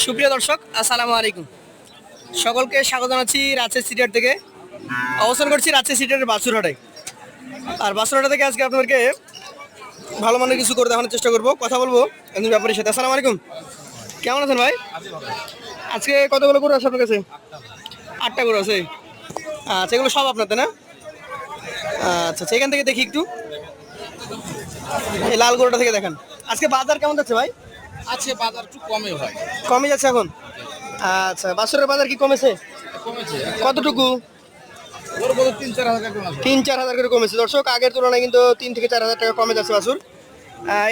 সুপ্রিয় দর্শক, আসসালামু আলাইকুম। সকলকে স্বাগত জানাচ্ছি রাজশাহী সিটিহাট থেকে। অবস্থান করছি রাজশাহী সিটিহাটের বাছুরহাটে। আর বাছুরহাটে থেকে আজকে আপনাদেরকে ভালো মানের কিছু করে দেখানোর চেষ্টা করবো, কথা বলবো একজন ব্যাপারীর সাথে। আসসালামু আলাইকুম, কেমন আছেন ভাই? আজকে কতগুলো গরু আছে আপনার কাছে? 8টা গরু আছে। আচ্ছা, এগুলো সব আপনার তাই না? আচ্ছা, এখান থেকে দেখি একটু, এই লাল গরুটা থেকে দেখান। আজকে বাজার কেমন যাচ্ছে ভাই? আজকে বাজার একটু কমে হয়, কমে যাচ্ছে এখন। আচ্ছা, বাছুরের বাজার কি কমেছে? কমেছে কতটুকু? ওর বড় 3-4 হাজার টাকা আছে। 3-4 হাজার করে কমেছে দর্শক, আগের তুলনায় কিন্তু 3 থেকে 4 হাজার টাকা কমে যাচ্ছে বাছুর।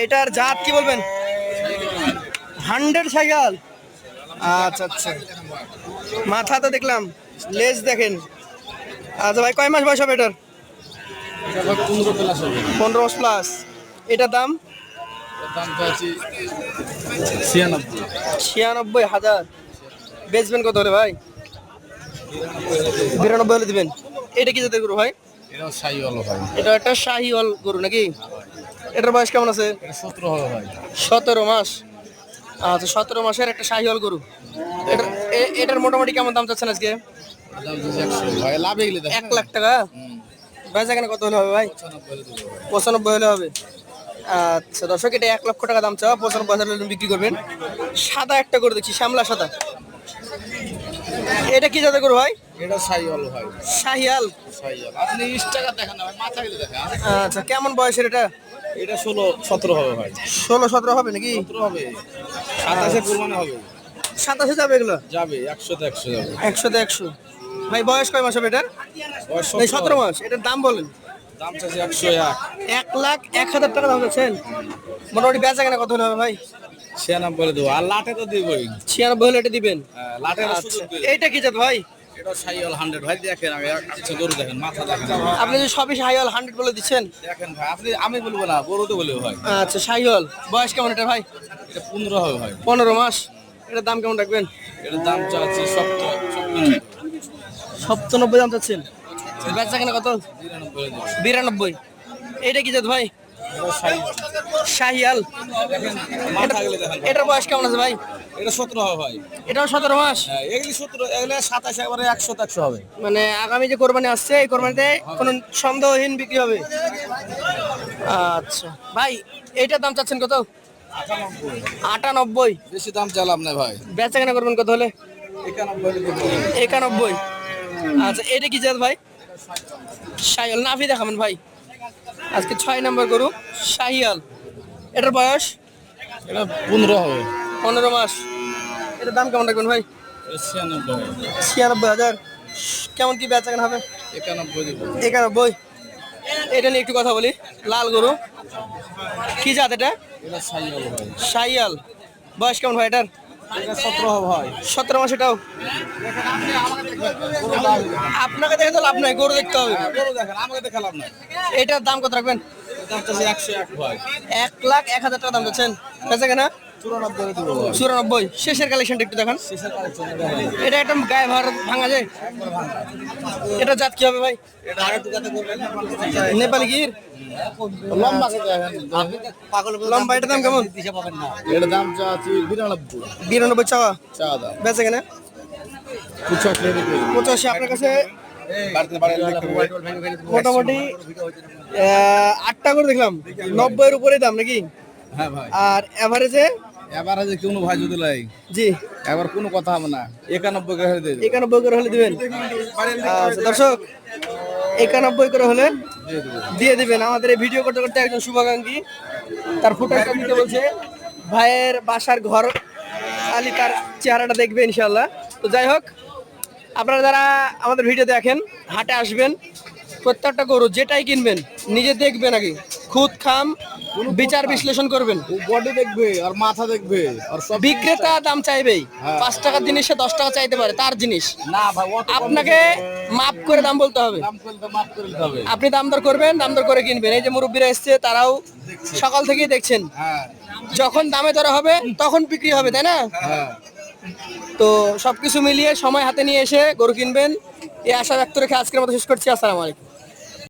এটার জাত কি বলবেন? 100 সাইকেল। আচ্ছা আচ্ছা, মাথা তো দেখলাম, লেজ দেখেন। আচ্ছা ভাই, কয় মাস বয়স হবে এটার? এটা ভাই 15 প্লাস হবে। 15 মাস প্লাস। এটার দাম? এর দাম চাচ্ছি 96। 96,000। বেচবেন কত হলে ভাই? 92 হলে দিবেন। এটা কি জাতের গরু ভাই? এটা সাইওয়াল ভাই। এটা একটা শাহিওয়াল গরু নাকি? এটার বয়স কেমন আছে? এটা 17 হবে ভাই। 17 মাস। আচ্ছা, 17 মাসের একটা শাহিওয়াল গরু। এটার মোটামুটি কেমন দাম চাচ্ছেন আজকে? দাম চাচ্ছি 100 ভাই, লাভে গেলে দেখেন। 1 লাখ টাকা। বেচা কেন কত হলে হবে ভাই? 95 হলে হবে। আচ্ছা দর্শক, এটা 1 লক্ষ টাকা দাম চাওয়া, 95,000 হলে বিক্রি করবেন। সাদা একটা গরু দেখছি, শ্যামলা সাদা। এটা কি জাতের গরু ভাই? এটা সাইওয়াল ভাই। শাহিয়াল। সাইওয়াল আপনি 20 টাকা দেখেন না ভাই, মাথা গেলে দেখেন। আচ্ছা, কেমন বয়সের এটা? এটা 16-17 হবে ভাই। 16-17 হবে নাকি? 17 হবে, 27-এ কুরবানি হবে। 27-এ যাবে এগুলো? যাবে 100-তে 100 যাবে। 100-তে 100। ভাই বয়স কয় মাস হবে এটার? বয়স এই 17 মাস। এটার দাম বলেন। দাম চাচ্ছি 101। 1,01,000 টাকা দাম চাচ্ছেন। মোটামুটি বেচা কেনা কত হলে হবে ভাই? 96 বলে দেবো, আর লাটে তো দিবই। 96 হলে এটা দিবেন। লাটের আচ্ছা, সুযোগ দিই। এইটা কি জাত ভাই? এটা সাইওয়াল 100 ভাই, দেখেন আগে আচ্ছা গরু দেখেন, মাথা দেখেন। আপনি যে সবই শাহিওয়াল 100 বলে দিচ্ছেন। দেখেন ভাই, আমি বলবো না, গরু তো বলবো ভাই। আচ্ছা, শাহিওয়াল। বয়স কেমন এটা ভাই? এটা 15 হবে ভাই। 15 মাস। এটার দাম কেমন রাখবেন? এটার দাম চাচ্ছি 97 দাম চাচ্ছেন। বেচা কেনা কত? 92। এইটা কি জাত ভাই? শাহিয়াল। মাথা গেলে দেখেন। এটার বয়স কেমন আছে ভাই? এটা 17 হবে ভাই। এটাও 17 মাস। হ্যাঁ, এগুলি 17, এগুলো 27, একবারে 100-100 হবে। মানে আগামী যে কোরবানি আসছে, এই কোরবানিতে কোনো সন্দেহহীন বিক্রি হবে। আচ্ছা ভাই, এইটার দাম চাচ্ছেন কত? 98। বেশি দাম চালাম না ভাই। বেচা কেনা করবেন কত হলে? 91। আচ্ছা, এটা কি জাত ভাই? শাহিয়াল। নাভি দেখাবেন ভাই। আজকে 6 নম্বর গরু, শাহিয়াল। এটার বয়স? এটা 15 হবে। 15 মাস। এটার দাম কেমন রাখবেন ভাই? এটা 96 হবে। 96,000। কেমন কি বেচা কেনা হবে? 91 দিব। 91। এটা নিয়ে একটু কথা বলি। লাল গরু, কি জাত এটা? এটা সাইওয়াল ভাই। শাহিয়াল। বয়স কেমন ভাই এটার? এটা 17 হবে ভাই। 17 মাস। এটাও আপনাকে দেখে তো লাভ নাই, গরু দেখতে হবে। গরু দেখেন, আমাকে দেখে লাভ নাই। এটার দাম কত রাখবেন? দাম চাচ্ছি 101 ভাই। 1,01,000 টাকা দাম দিচ্ছেন। বেচা কেনা 94 দিব ভাই। 94। শেষের কালেকশনটা একটু দেখান। শেষের কালেকশন দেখেন। এটা একদম গায়ে ভাঙা যায়। এটা জাত কি হবে ভাই? এটা আরেকটু যাতে করবেন। নেপালি গির। লম্বা কে দেখেন। লম্বা। এটার দাম কেমন? এর দাম চাচ্ছি 92। 92 চাওয়া। চা দাম। বেচা কেনা 85। আপনার কাছে মোটামুটি 8টা করে দেখলাম, 90-এর উপরে দাম নাকি? হ্যাঁ ভাই। আর এভারেজে? এবারে কোনো ভাই যদি লাই, জি, এবার কোনো কথা হবে না, 91 করে দিয়ে দেব। 91 করে হলে দিবেন। আচ্ছা দর্শক, 91 করে হলে দিয়ে দিবেন। আমাদের এই ভিডিও করতে করতে একজন শুভাকাঙ্ক্ষী তার ফুটেজটা দিতে বলছে। ভাইয়ের বাসার ঘর খালি, তার চেহারাটা দেখবে ইনশাল্লাহ। তো যাই হোক, আপনারা যারা আমাদের ভিডিও দেখেন, হাটে আসবেন, প্রত্যেকটা গরু যেটাই কিনবেন নিজে দেখবেন, আগে খুদ খাম বিচার বিশ্লেষণ করবেন। বডি দেখবে আর মাথা দেখবে আর সব। বিক্রেতা দাম চাইবেই। 5 টাকার জিনিস সে 10 টাকা চাইতে পারে, তার জিনিস। না ভাই, আপনাকে মাপ করে দাম বলতে হবে। দাম করতে মাফ করে দিতে হবে। আপনি দাম দর করবেন, দাম দর করে কিনবেন। এই যে মুরব্বীরা এসছে, তারাও সকাল থেকেই দেখছেন। হ্যাঁ যখন দামে দরে হবে তখন বিক্রি হবে, তাই না? হ্যাঁ। তো সবকিছু মিলিয়ে সময় হাতে নিয়ে এসে গরু কিনবেন, এই আশা ব্যক্ত রেখে আজকের মতো শেষ করছি। আসসালামু আলাইকুম।